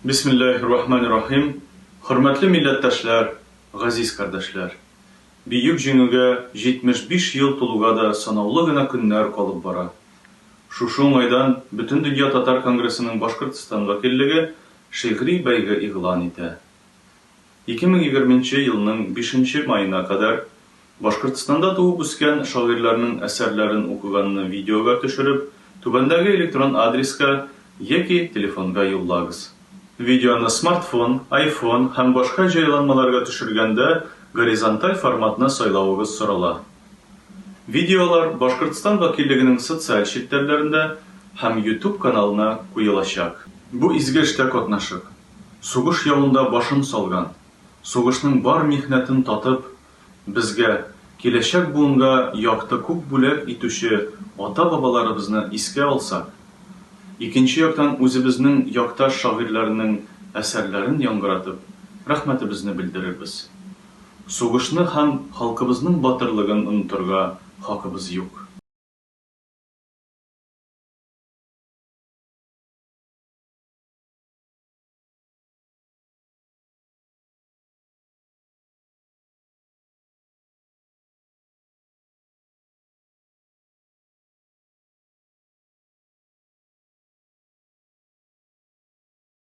Bismillahirrahmanirrahim. Hürmetli millettaşlar, gaziz kardeşler. Büyük jеңүгә 75 ел тулуга да санаулы гына көннәр калып бара. Шушы уңайдан Бөтен дөнья татар конгрессының Башкортстан вәкиллеге шигъри бәйге игълан итә. 2020 елның 5 маена кадәр Башкортстанда туып үскән шагыйрьләрнең әсәрләрен укыганны видеога төшереп, түбәндәге электрон адреска яки телефонга юллагыз. Видеоны смартфон, iPhone һәм башка җайланмаларга төшергәндә горизонталь форматны сайлавыгыз сорала. Видеолар Башкортстан вәкиллегенең социаль челтәрләрендә һәм YouTube каналына куелачак. Бу изге эштә катнашып, сугыш явында башын салган, сугышның бар михнәтен татып, безгә киләчәк буынга якты күп бүләк итүче ата-бабаларыбызны искә алсак, икенче яктан үзебезнең якташ шагыйрьләрнең әсәрләрен яңгыратып, рәхмәтебезне белдерербез. Сугышны һәм халкыбызның батырлыгын онытырга хакыбыз юк.